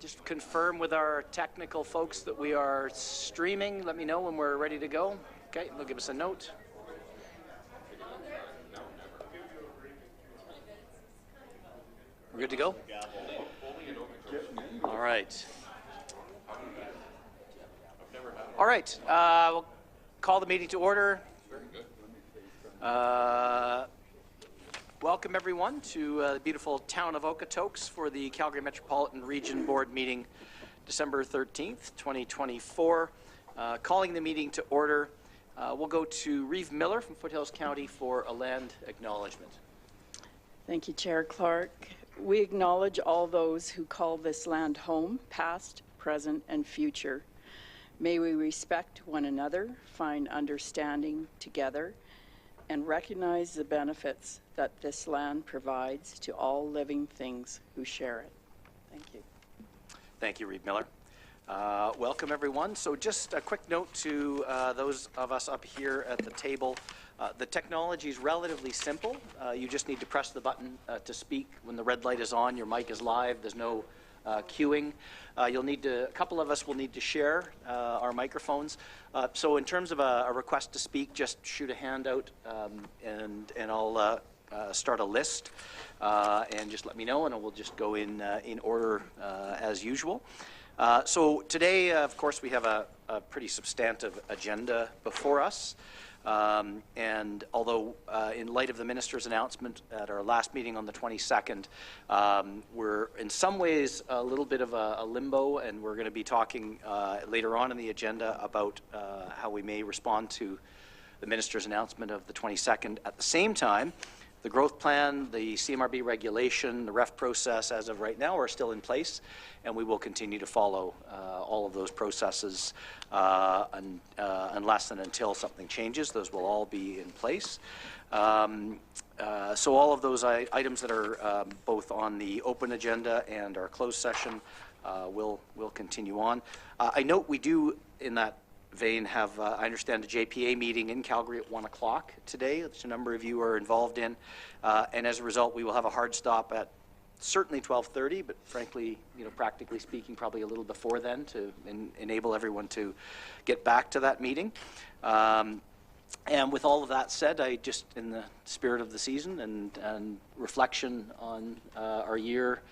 Just confirm with our technical folks that we are streaming. Let me know when we're ready to go. Okay, they'll give us a note. We're good to go? All right. All right. We'll call the meeting to order. Welcome, everyone, to the beautiful town of Okotoks for the Calgary Metropolitan Region Board meeting, December 13th, 2024. Calling the meeting to order, we'll go to Reeve Miller from Foothills County for a land acknowledgement. Thank you, Chair Clark. We acknowledge all those who call this land home, past, present, and future. May we respect one another, find understanding together, and recognize the benefits that this land provides to all living things who share it. Thank you. Thank you, Reeve Miller. Welcome, everyone. So just a quick note to those of us up here at the table. The technology is relatively simple. You just need to press the button to speak. When the red light is on, your mic is live. There's no queuing. You'll need to, a couple of us will need to share our microphones. So in terms of a request to speak, just shoot a hand out and I'll start a list and just let me know, and we'll just go in order as usual. So today, of course, we have a pretty substantive agenda before us. And although in light of the minister's announcement at our last meeting on the 22nd, we're in some ways a little bit of a limbo, and we're going to be talking later on in the agenda about how we may respond to the minister's announcement of the 22nd. At the same time, the growth plan, the CMRB regulation, the REF process as of right now are still in place, and we will continue to follow all of those processes unless and until something changes. Those will all be in place. So all of those items that are both on the open agenda and our closed session will continue on. I note we do, in that vein, have, I understand, a JPA meeting in Calgary at 1 o'clock today, which a number of you are involved in. And as a result, we will have a hard stop at certainly 12:30, but frankly, practically speaking, probably a little before then to enable everyone to get back to that meeting. And with all of that said, I just, in the spirit of the season and reflection on our year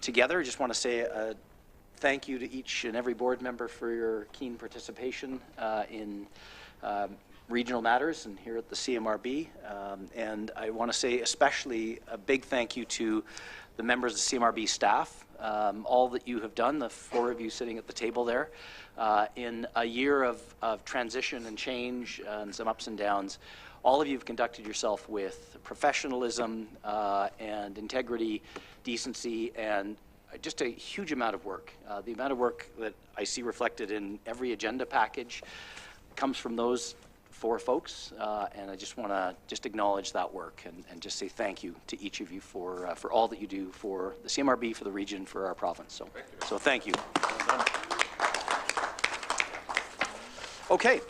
together, just want to say thank you to each and every board member for your keen participation in regional matters and here at the CMRB. And I want to say especially a big thank you to the members of the CMRB staff, all that you have done, the 4 of you sitting at the table there, in a year of transition and change and some ups and downs. All of you have conducted yourself with professionalism and integrity, decency, and just a huge amount of work. The amount of work that I see reflected in every agenda package comes from those 4 folks, and I just want to acknowledge that work and just say thank you to each of you for all that you do for the CMRB, for the region, for our province. So thank you. Okay,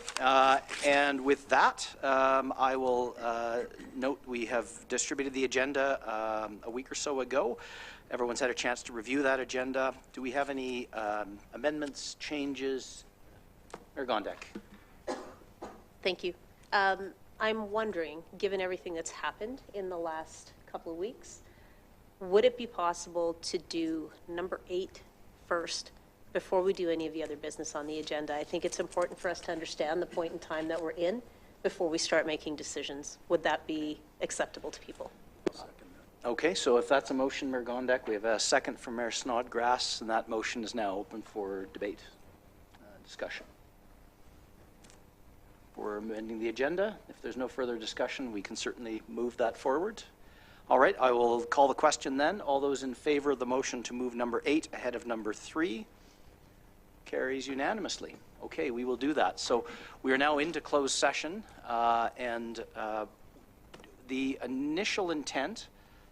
and with that, I will note we have distributed the agenda a week or so ago. Everyone's had a chance to review that agenda. Do we have any amendments, changes? Mayor Gondek. Thank you. I'm wondering, given everything that's happened in the last couple of weeks, would it be possible to do number 8 first before we do any of the other business on the agenda? I think it's important for us to understand the point in time that we're in before we start making decisions. Would that be acceptable to people? Okay, so if that's a motion, Mayor Gondek, we have a second from Mayor Snodgrass, and that motion is now open for debate, discussion. We're amending the agenda. If there's no further discussion, we can certainly move that forward. All right, I will call the question then. All those in favor of the motion to move number 8 ahead of number 3 carries unanimously. Okay, we will do that. So we are now into closed session, and the initial intent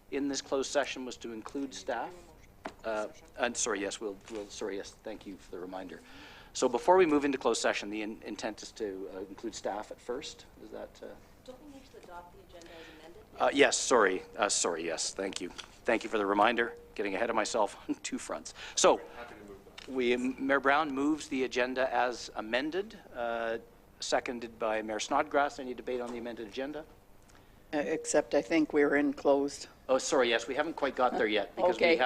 in this closed session was to include staff. And sorry, yes, sorry, yes, thank you for the reminder. So before we move into closed session, the intent is to include staff at first. Is that? Don't we need to adopt the agenda as amended? Yes, sorry, yes, thank you. Thank you for the reminder. Getting ahead of myself on 2 fronts. So, happy to move Mayor Brown moves the agenda as amended, seconded by Mayor Snodgrass. Any debate on the amended agenda? Except I think we're in closed. Oh, sorry, yes, we haven't quite got there yet because Okay,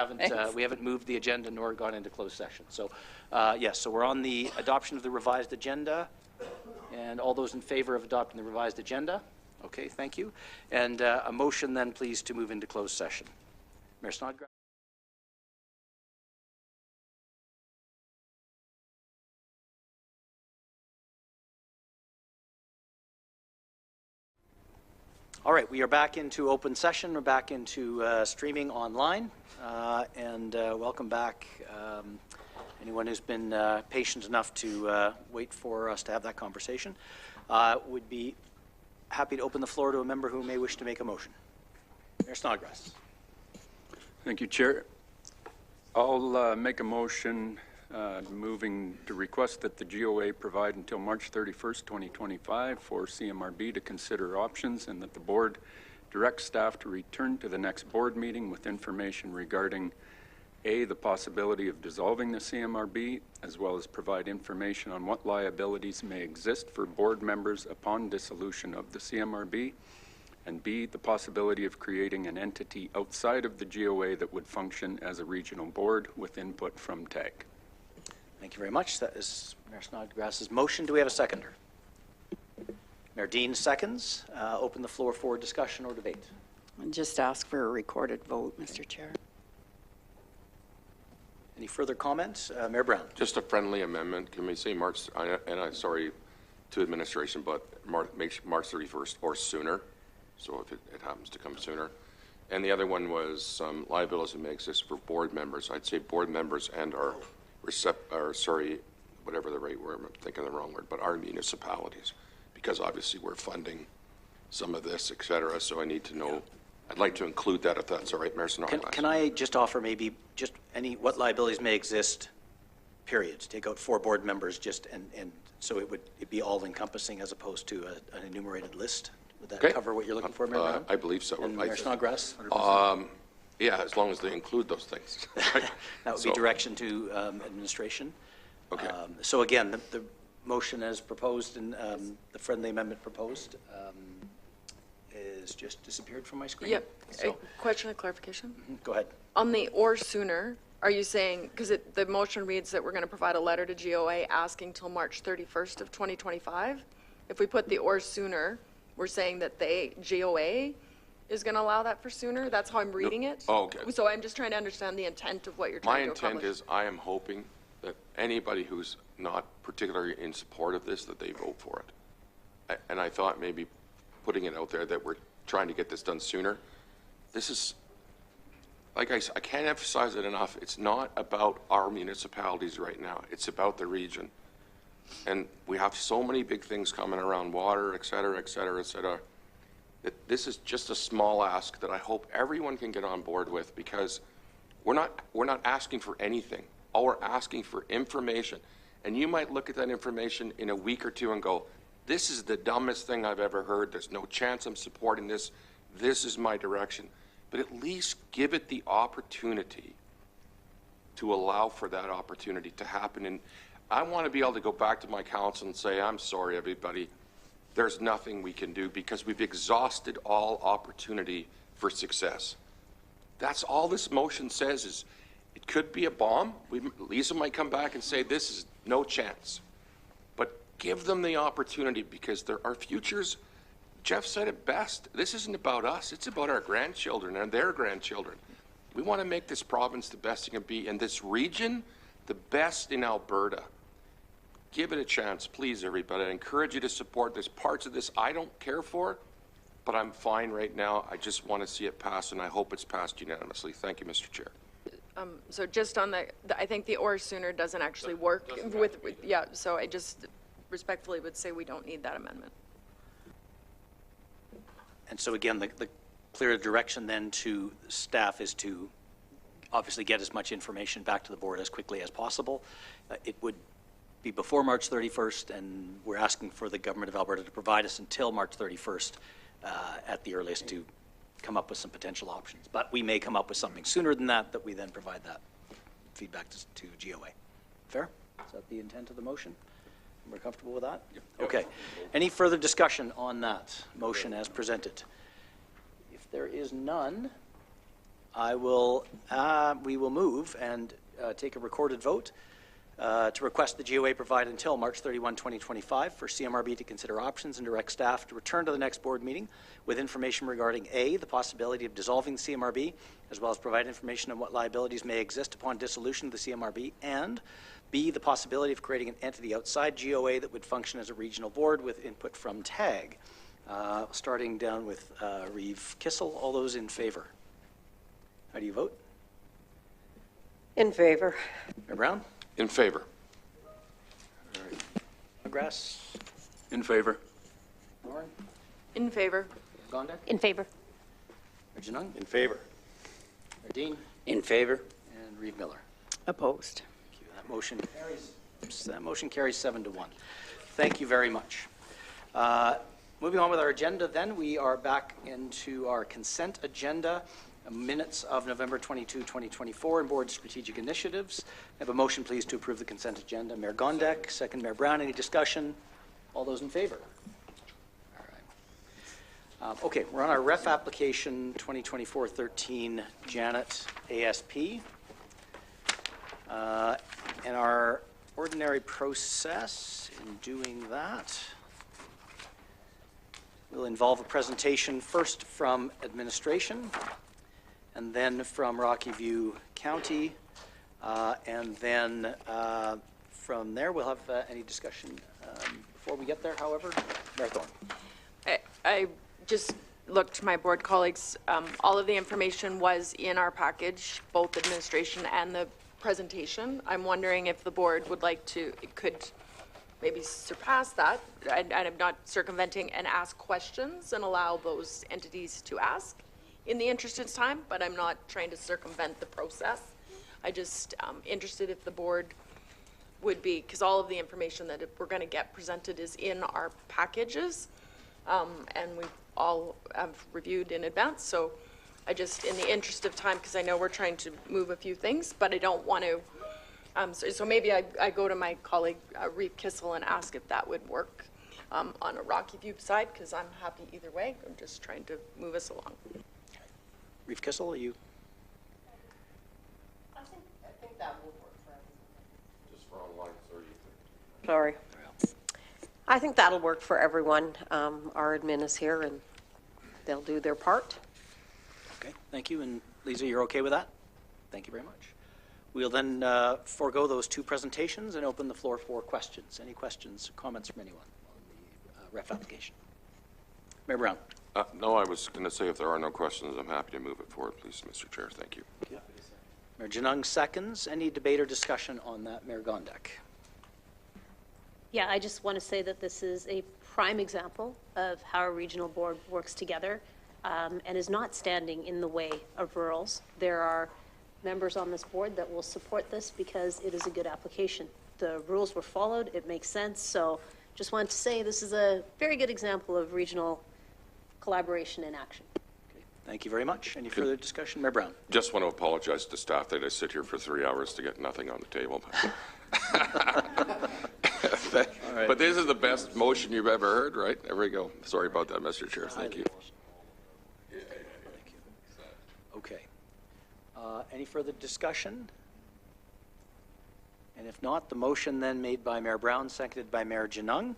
we haven't moved the agenda nor gone into closed session. So, yes, so we're on the adoption of the revised agenda. And all those in favor of adopting the revised agenda? Okay, thank you. And a motion then, please, to move into closed session. Mayor Snodgrass. All right, we are back into open session. We're back into streaming online. Welcome back anyone who's been patient enough to wait for us to have that conversation. Would be happy to open the floor to a member who may wish to make a motion. Mayor Snodgrass. Thank you, Chair. I'll make a motion moving to request that the GOA provide until March 31st, 2025 for CMRB to consider options, and that the board direct staff to return to the next board meeting with information regarding A, the possibility of dissolving the CMRB, as well as provide information on what liabilities may exist for board members upon dissolution of the CMRB, and B, the possibility of creating an entity outside of the GOA that would function as a regional board with input from TAG. Thank you very much. That is Mayor Snodgrass's motion. Do we have a seconder? Mayor Dean seconds. Open the floor for discussion or debate. And just ask for a recorded vote, Mr. Chair. Any further comments? Mayor Brown. Just a friendly amendment. Can we say March, and I'm sorry to administration, but make March 31st or sooner, so if it happens to come sooner. And the other one was some liabilities that may exist for board members. I'd say board members and our whatever the right word, I'm thinking the wrong word, but our municipalities, because obviously we're funding some of this, et cetera, so I need to know. I'd like to include that if that's all right, Mayor Snodgrass. Can I just offer maybe just what liabilities may exist, period? Take out 4 board members just and so it'd be all encompassing as opposed to an enumerated list? Would that cover what you're looking for, Mayor Brown? I believe so. And Mayor Snodgrass? Yeah, as long as they include those things. That would be direction to administration. Okay. So again, the motion as proposed and the friendly amendment proposed is just disappeared from my screen. Yep. So, A question of clarification? go ahead. On the or sooner, are you saying, because the motion reads that we're going to provide a letter to GOA asking till March 31st of 2025? If we put the or sooner, we're saying that GOA is going to allow that for sooner? That's how I'm reading it? Oh, okay. So I'm just trying to understand the intent of what you're My trying to accomplish. intent is I am hoping that anybody who's not particularly in support of this, that they vote for it. And I thought maybe putting it out there that we're trying to get this done sooner. This is, like I can't emphasize it enough. It's not about our municipalities right now. It's about the region. And we have so many big things coming around water, et cetera, et cetera, et cetera. This is just a small ask that I hope everyone can get on board with, because we're not asking for anything. All we're asking for information. And you might look at that information in a week or two and go, this is the dumbest thing I've ever heard. There's no chance I'm supporting this. This is my direction. But at least give it the opportunity to allow for that opportunity to happen. And I want to be able to go back to my council and say, I'm sorry, everybody. There's nothing we can do because we've exhausted all opportunity for success. That's all this motion says. Is it could be a bomb. Lisa might come back and say, this is no chance. But give them the opportunity, because our futures, Jeff said it best, this isn't about us. It's about our grandchildren and their grandchildren. We want to make this province the best it can be, and this region the best in Alberta. Give it a chance, please, everybody. I encourage you to support. There's parts of this I don't care for, but I'm fine right now. I just want to see it pass, and I hope it's passed unanimously. Thank you, Mr. Chair. So just on I think the or sooner doesn't actually work with, yeah, so I just respectfully would say we don't need that amendment. And so again, the clear direction then to staff is to obviously get as much information back to the board as quickly as possible. It would be before March 31st, and we're asking for the government of Alberta to provide us until March 31st at the earliest to come up with some potential options. But we may come up with something sooner than that we then provide that feedback to GOA. Fair? Is that the intent of the motion? We're comfortable with that? Okay. Any further discussion on that motion as presented? If there is none, we will move and take a recorded vote to request the GOA provide until March 31, 2025 for CMRB to consider options and direct staff to return to the next board meeting with information regarding A, the possibility of dissolving the CMRB, as well as provide information on what liabilities may exist upon dissolution of the CMRB, and B, the possibility of creating an entity outside GOA that would function as a regional board with input from TAG. Starting down with Reeve Kissel. All those in favor? How do you vote? In favor. Mayor Brown? In favor. McGrath? In favor. Lauren? In favor. Gondek? In favor. Mayor Genung? In favor. Mayor Dean? In favor. And Reeve Miller. Opposed. Thank you. That motion carries 7-1. Thank you very much. Moving on with our agenda then, we are back into our consent agenda, minutes of November 22, 2024, and board strategic initiatives. I have a motion, please, to approve the consent agenda. Mayor Gondek, second Mayor Brown. Any discussion? All those in favor? All right. Okay, we're on our ref application 2024-13 Janet ASP. And our ordinary process in doing that will involve a presentation first from administration, and then from Rocky View County, and then from there we'll have any discussion. Before we get there, however, Mayor Thorne. I just looked to my board colleagues. All of the information was in our package, both administration and the presentation. I'm wondering if the board would like to, could maybe surpass that, and I'm not circumventing, and ask questions and allow those entities to ask in the interest of time, but I'm not trying to circumvent the process. I just interested if the board would be, because all of the information that we're going to get presented is in our packages, and we all have reviewed in advance. So I just, in the interest of time, because I know we're trying to move a few things, but I don't want to, so maybe I go to my colleague Reeve Kissel and ask if that would work on a Rocky View side, because I'm happy either way. I'm just trying to move us along. Reeve Kissel, are you? I think that will work for everyone. Just for online, sorry. Sorry. I think that'll work for everyone. Our admin is here and they'll do their part. Okay, thank you. And Lisa, you're okay with that? Thank you very much. We'll then forego those two presentations and open the floor for questions. Any questions, comments from anyone on the ref application? Mayor Brown. No, I was going to say if there are no questions, I'm happy to move it forward, please, Mr. Chair. Thank you. Mayor Genung seconds. Any debate or discussion on that? Mayor Gondek. Yeah, I just want to say that this is a prime example of how a regional board works together and is not standing in the way of rurals. There are members on this board that will support this because it is a good application. The rules were followed, it makes sense, so just wanted to say this is a very good example of regional collaboration in action. Okay, thank you very much. Any further discussion? Mayor Brown. Just want to apologize to staff that I sit here for 3 hours to get nothing on the table. But this is the best motion you've ever heard, right? There we go. Sorry about that, Mr. Chair. Thank you. Thank you. Okay. Any further discussion? And if not, the motion then made by Mayor Brown, seconded by Mayor Genung,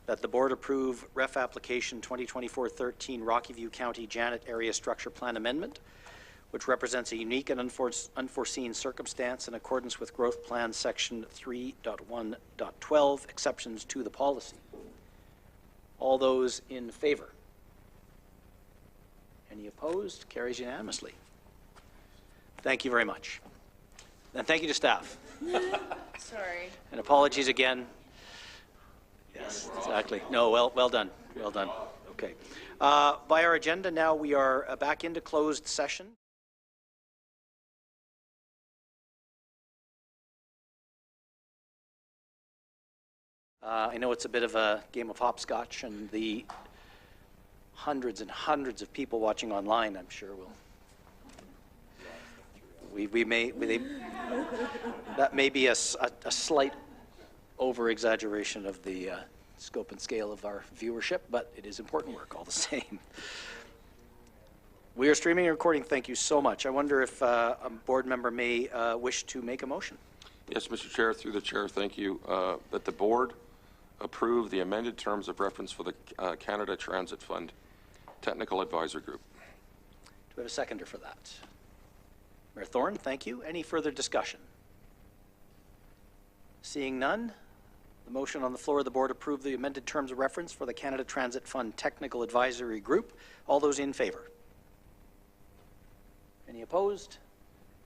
that the board approve ref application 2024-13 Rocky View County Janet Area Structure Plan Amendment, which represents a unique and unforeseen circumstance in accordance with Growth Plan Section 3.1.12, exceptions to the policy. All those in favor? Any opposed? Carries unanimously. Thank you very much. And thank you to staff. Sorry. And apologies again. Yes, exactly. No, well done. Well done. Okay. By our agenda now, we are back into closed session. I know it's a bit of a game of hopscotch, and the hundreds and hundreds of people watching online, I'm sure, will. That may be a slight over-exaggeration of the scope and scale of our viewership, but it is important work all the same. We are streaming and recording. Thank you so much. I wonder if a board member may wish to make a motion. Yes, Mr. Chair, through the chair, thank you. That the board approve the amended terms of reference for the Canada Transit Fund Technical Advisor Group. Do we have a seconder for that? Mayor Thorne, thank you. Any further discussion? Seeing none, the motion on the floor of the board approve the amended terms of reference for the Canada Transit Fund Technical Advisory Group. All those in favor? Any opposed?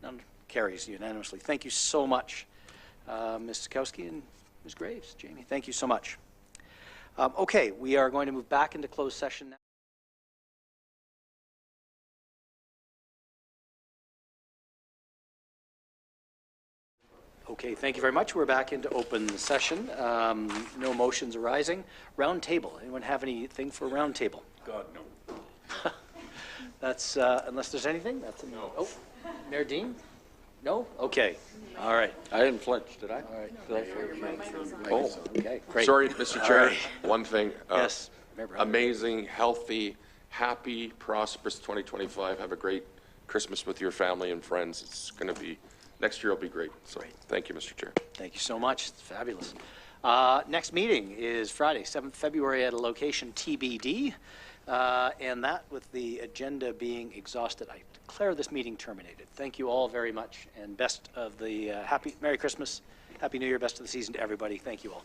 None. Carries unanimously. Thank you so much, Ms. Sikowski and Ms. Graves. Jamie, thank you so much. Okay, we are going to move back into closed session now. Okay, thank you very much. We're back into open session. No motions arising. Round table. Anyone have anything for round table? God, no. That's, unless there's anything, that's a no. Oh, Mayor Dean? No? Okay. All right. I didn't flinch, did I? All right. Oh, Okay, great. sorry, Mr. All Chair. right. One thing. Yes. Mayor Brown. Amazing, healthy, happy, prosperous 2025. Have a great Christmas with your family and friends. It's going to be, next year will be great. So thank you, Mr. Chair. Thank you so much. It's fabulous. Next meeting is Friday, 7th February at a location TBD. And that, with the agenda being exhausted, I declare this meeting terminated. Thank you all very much, and best of the Merry Christmas, Happy New Year, best of the season to everybody. Thank you all.